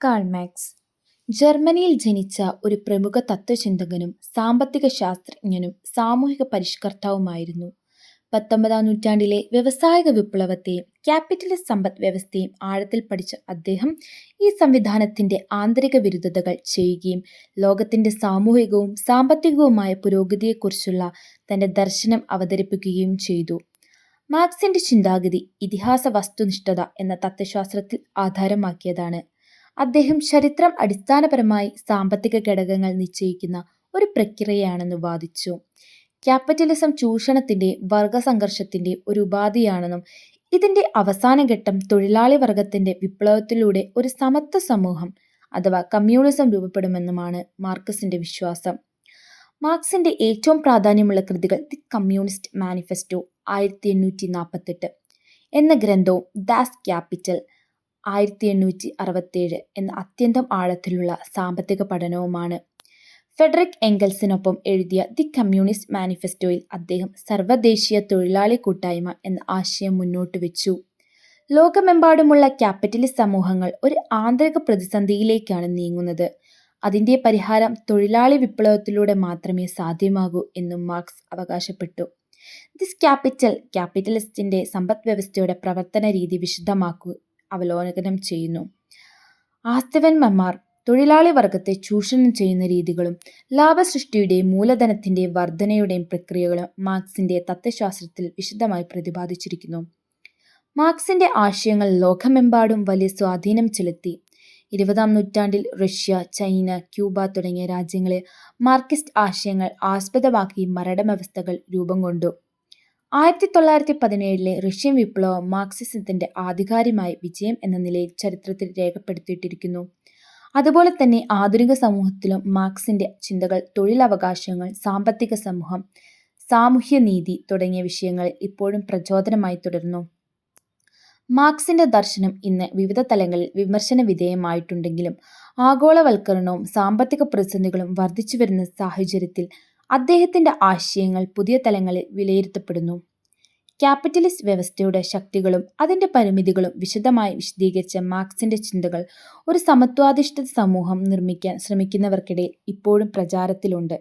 Karl Marx ജർമ്മനിയിൽ ജനിച്ച ഒരു പ്രമുഖ തത്വചിന്തകനും സാമ്പത്തിക ശാസ്ത്രജ്ഞനും സാമൂഹിക പരിഷ്കർത്താവുമായിരുന്നു. 19-ാം നൂറ്റാണ്ടിലെ വ്യവസായിക വിപ്ലവത്തെയും ക്യാപിറ്റലിസ്റ്റ് സമ്പദ് വ്യവസ്ഥയെയും ആഴത്തിൽ പഠിച്ച അദ്ദേഹം ഈ സംവിധാനത്തിന്റെ ആന്തരിക വിരുദ്ധതകൾ ചെയ്യുകയും ലോകത്തിന്റെ സാമൂഹികവും സാമ്പത്തികവുമായ പുരോഗതിയെക്കുറിച്ചുള്ള തന്റെ ദർശനം അവതരിപ്പിക്കുകയും ചെയ്തു. മാർക്സിന്റെ ചിന്താഗതി ഇതിഹാസ വസ്തുനിഷ്ഠത എന്ന തത്വശാസ്ത്രത്തിൽ ആധാരമാക്കിയതാണ്. അദ്ദേഹം ചരിത്രം അടിസ്ഥാനപരമായി സാമ്പത്തിക ഘടകങ്ങൾ നിശ്ചയിക്കുന്ന ഒരു പ്രക്രിയയാണെന്ന് വാദിച്ചു. ക്യാപിറ്റലിസം ചൂഷണത്തിന്റെ വർഗസംഘർഷത്തിന്റെ ഒരു ഉപാധിയാണെന്നും ഇതിന്റെ അവസാന ഘട്ടം തൊഴിലാളി വർഗത്തിന്റെ വിപ്ലവത്തിലൂടെ ഒരു സമത്വ സമൂഹം അഥവാ കമ്മ്യൂണിസം രൂപപ്പെടുമെന്നുമാണ് മാർക്സിന്റെ വിശ്വാസം. മാർക്സിന്റെ ഏറ്റവും പ്രാധാന്യമുള്ള കൃതികൾ ദി കമ്മ്യൂണിസ്റ്റ് മാനിഫെസ്റ്റോ 1848 എന്ന ഗ്രന്ഥവും ദാസ് ക്യാപിറ്റൽ 1867 എന്ന അത്യന്തം ആഴത്തിലുള്ള സാമ്പത്തിക പഠനവുമാണ്. ഫെഡറിക് എംഗൽസിനൊപ്പം എഴുതിയ ദി കമ്മ്യൂണിസ്റ്റ് മാനിഫെസ്റ്റോയിൽ അദ്ദേഹം സർവ്വദേശീയ തൊഴിലാളി കൂട്ടായ്മ എന്ന ആശയം മുന്നോട്ട് വെച്ചു. ലോകമെമ്പാടുമുള്ള ക്യാപിറ്റലിസ്റ്റ് സമൂഹങ്ങൾ ഒരു ആന്തരിക പ്രതിസന്ധിയിലേക്കാണ് നീങ്ങുന്നത്. അതിന്റെ പരിഹാരം തൊഴിലാളി വിപ്ലവത്തിലൂടെ മാത്രമേ സാധ്യമാകൂ എന്നും മാർക്സ് അവകാശപ്പെട്ടു. ദിസ് ക്യാപിറ്റൽ ക്യാപിറ്റലിസ്റ്റിന്റെ സമ്പദ്വ്യവസ്ഥയുടെ പ്രവർത്തന രീതി അവലോകനം ചെയ്യുന്നു. ആസ്തിവന്മാർ തൊഴിലാളി വർഗത്തെ ചൂഷണം ചെയ്യുന്ന രീതികളും ലാഭസൃഷ്ടിയുടെയും മൂലധനത്തിന്റെ വർധനയുടെയും പ്രക്രിയകളും മാർക്സിന്റെ തത്വശാസ്ത്രത്തിൽ വിശദമായി പ്രതിപാദിച്ചിരിക്കുന്നു. മാർക്സിന്റെ ആശയങ്ങൾ ലോകമെമ്പാടും വലിയ സ്വാധീനം ചെലുത്തി. 20-ാം നൂറ്റാണ്ടിൽ റഷ്യ, ചൈന, ക്യൂബ തുടങ്ങിയ രാജ്യങ്ങളിൽ മാർക്സിസ്റ്റ് ആശയങ്ങൾ ആസ്പദമാക്കി ഭരണവ്യവസ്ഥകൾ രൂപം കൊണ്ടു. 1917 റഷ്യൻ വിപ്ലവം മാർക്സിസത്തിന്റെ ആധികാരികമായ വിജയം എന്ന നിലയിൽ ചരിത്രത്തിൽ രേഖപ്പെടുത്തിയിരിക്കുന്നു. അതുപോലെ തന്നെ ആധുനിക സമൂഹത്തിലും മാർക്സിന്റെ ചിന്തകൾ തൊഴിലവകാശങ്ങൾ, സാമ്പത്തിക സമൂഹം, സാമൂഹ്യനീതി തുടങ്ങിയ വിഷയങ്ങളിൽ ഇപ്പോഴും പ്രചോദനമായി തുടരുന്നു. മാർക്സിന്റെ ദർശനം ഇന്ന് വിവിധ തലങ്ങളിൽ വിമർശന വിധേയമായിട്ടുണ്ടെങ്കിലും ആഗോളവൽക്കരണവും സാമ്പത്തിക പ്രതിസന്ധികളും വർദ്ധിച്ചുവരുന്ന സാഹചര്യത്തിൽ അദ്ദേഹത്തിന്റെ ആശയങ്ങൾ പുതിയ തലങ്ങളിൽ വിലയിരുത്തപ്പെടുന്നു. ക്യാപിറ്റലിസ്റ്റ് വ്യവസ്ഥയുടെ ശക്തികളും അതിന്റെ പരിമിതികളും വിശദമായി വിശദീകരിച്ച മാർക്സിന്റെ ചിന്തകൾ ഒരു സമത്വാധിഷ്ഠിത സമൂഹം നിർമ്മിക്കാൻ ശ്രമിക്കുന്നവർക്കിടയിൽ ഇപ്പോഴും പ്രചാരത്തിലുണ്ട്.